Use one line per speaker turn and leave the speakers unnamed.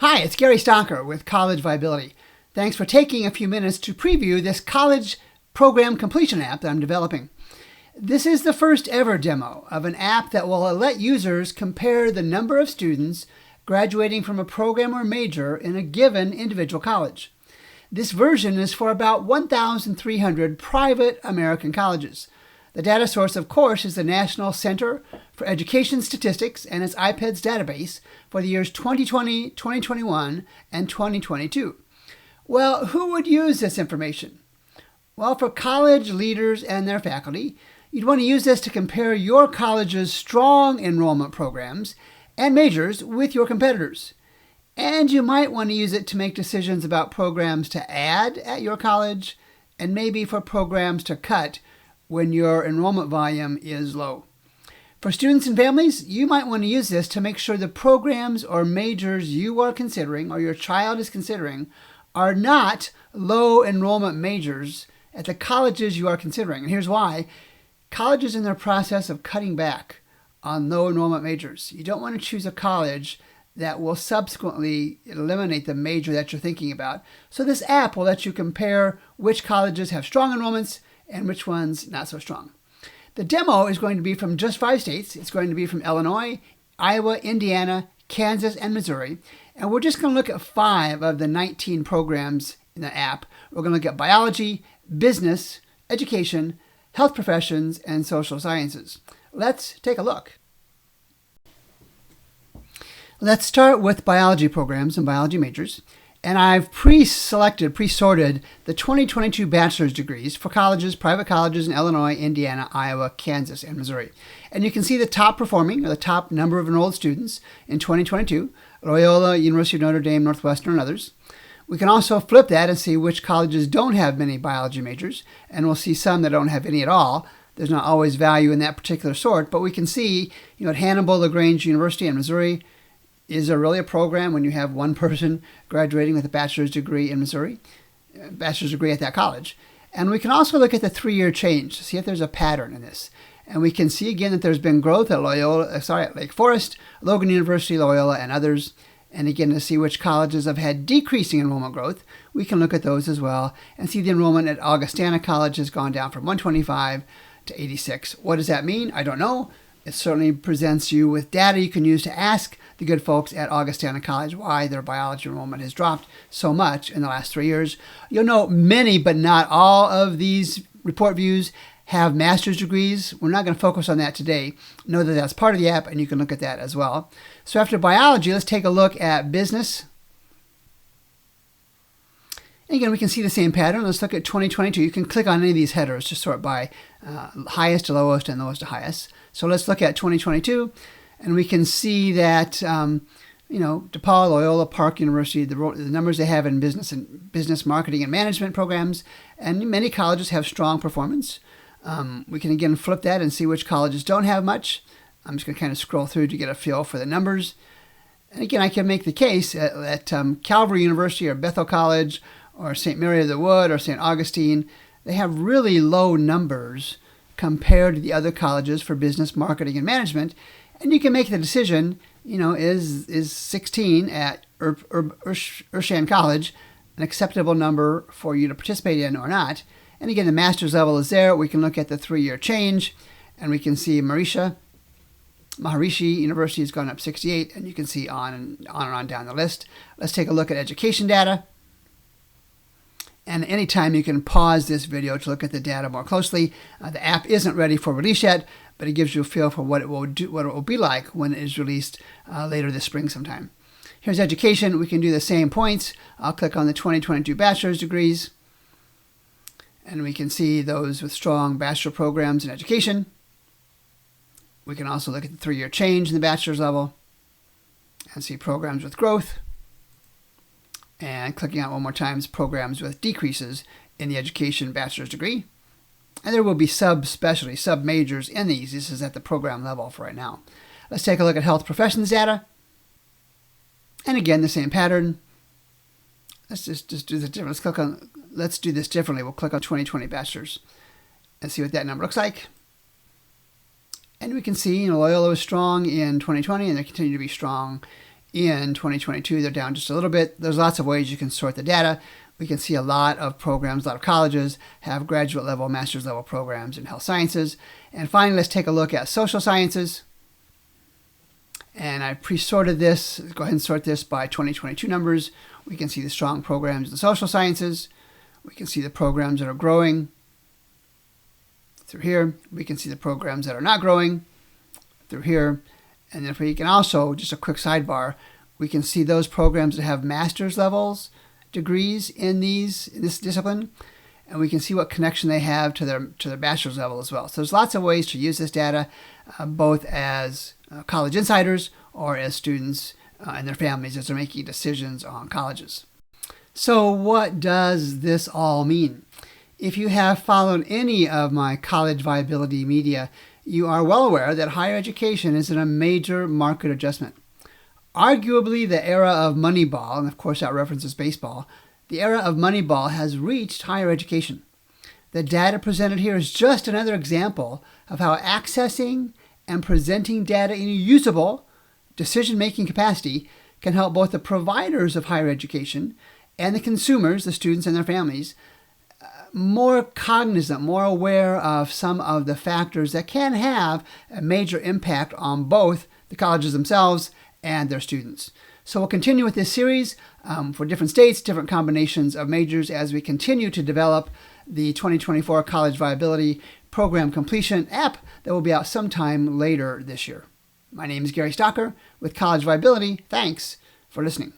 Hi, it's Gary Stonker with College Viability. Thanks for taking a few minutes to preview this college program completion app that I'm developing. This is the first ever demo of an app that will let users compare the number of students graduating from a program or major in a given individual college. This version is for about 1,300 private American colleges. The data source, of course, is the National Center for Education Statistics and its IPEDS database for the years 2020, 2021, and 2022. Well, who would use this information? Well, for college leaders and their faculty, you'd want to use this to compare your college's strong enrollment programs and majors with your competitors. And you might want to use it to make decisions about programs to add at your college and maybe for programs to cut when your enrollment volume is low. For students and families, you might want to use this to make sure the programs or majors you are considering or your child is considering are not low enrollment majors at the colleges you are considering. And here's why. Colleges in their process of cutting back on low enrollment majors. You don't want to choose a college that will subsequently eliminate the major that you're thinking about. So this app will let you compare which colleges have strong enrollments and which ones not so strong. The demo is going to be from just 5 states. It's going to be from Illinois, Iowa, Indiana, Kansas, and Missouri. And we're just going to look at 5 of the 19 programs in the app. We're going to look at biology, business, education, health professions, and social sciences. Let's take a look. Let's start with biology programs and biology majors. And I've pre-sorted the 2022 bachelor's degrees for colleges, private colleges in Illinois, Indiana, Iowa, Kansas, and Missouri. And you can see the top performing, or the top number of enrolled students in 2022, Loyola, University of Notre Dame, Northwestern, and others. We can also flip that and see which colleges don't have many biology majors, and we'll see some that don't have any at all. There's not always value in that particular sort, but we can see, at Hannibal, LaGrange University in Missouri, is there really a program when you have one person graduating with a bachelor's degree in Missouri, a bachelor's degree at that college? And we can also look at the 3-year change to see if there's a pattern in this. And we can see again that there's been growth at at Lake Forest, Logan University, Loyola, and others. And again, to see which colleges have had decreasing enrollment growth, we can look at those as well and see the enrollment at Augustana College has gone down from 125 to 86. What does that mean? I don't know. It certainly presents you with data you can use to ask the good folks at Augustana College why their biology enrollment has dropped so much in the last 3 years. You'll note many, but not all of these report views have master's degrees. We're not going to focus on that today. Know that that's part of the app, and you can look at that as well. So after biology, let's take a look at business. And again, we can see the same pattern. Let's look at 2022. You can click on any of these headers to sort by highest to lowest and lowest to highest. So let's look at 2022, and we can see that, DePaul, Loyola, Park University, the numbers they have in business marketing and management programs, and many colleges have strong performance. We can again flip that and see which colleges don't have much. I'm just going to kind of scroll through to get a feel for the numbers. And again, I can make the case at Calvary University or Bethel College or St. Mary of the Wood or St. Augustine, they have really low numbers compared to the other colleges for business, marketing, and management. And you can make the decision, is 16 at Urshan College an acceptable number for you to participate in or not? And again, the master's level is there. We can look at the 3-year change, and we can see Maharishi University has gone up 68, and you can see on and on down the list. Let's take a look at education data. And anytime you can pause this video to look at the data more closely. The app isn't ready for release yet, but it gives you a feel for what it will do, what it will be like when it is released later this spring sometime. Here's education. We can do the same points. I'll click on the 2022 bachelor's degrees, and we can see those with strong bachelor programs in education. We can also look at the 3-year change in the bachelor's level and see programs with growth. And clicking out one more time is programs with decreases in the education bachelor's degree. And there will be sub-specialty, sub-majors in these. This is at the program level for right now. Let's take a look at health professions data. And again, the same pattern. Let's just do this different. Let's do this differently. We'll click on 2020 bachelors and see what that number looks like. And we can see, Loyola was strong in 2020, and they continue to be strong In 2022, they're down just a little bit. There's lots of ways you can sort the data. We can see a lot of programs, a lot of colleges have graduate level, master's level programs in health sciences. And finally, let's take a look at social sciences. And I pre-sorted this. Let's go ahead and sort this by 2022 numbers. We can see the strong programs in the social sciences. We can see the programs that are growing through here. We can see the programs that are not growing through here. And then we can also, just a quick sidebar, we can see those programs that have master's levels degrees in this discipline, and we can see what connection they have to their bachelor's level as well. So there's lots of ways to use this data, both as college insiders or as students and their families as they're making decisions on colleges. So what does this all mean? If you have followed any of my college viability media, you are well aware that higher education is in a major market adjustment. Arguably, the era of Moneyball, and of course that references baseball, the era of Moneyball has reached higher education. The data presented here is just another example of how accessing and presenting data in a usable, decision-making capacity can help both the providers of higher education and the consumers, the students and their families, more cognizant, more aware of some of the factors that can have a major impact on both the colleges themselves and their students. So we'll continue with this series for different states, different combinations of majors as we continue to develop the 2024 College Viability Program Completion app that will be out sometime later this year. My name is Gary Stocker with College Viability. Thanks for listening.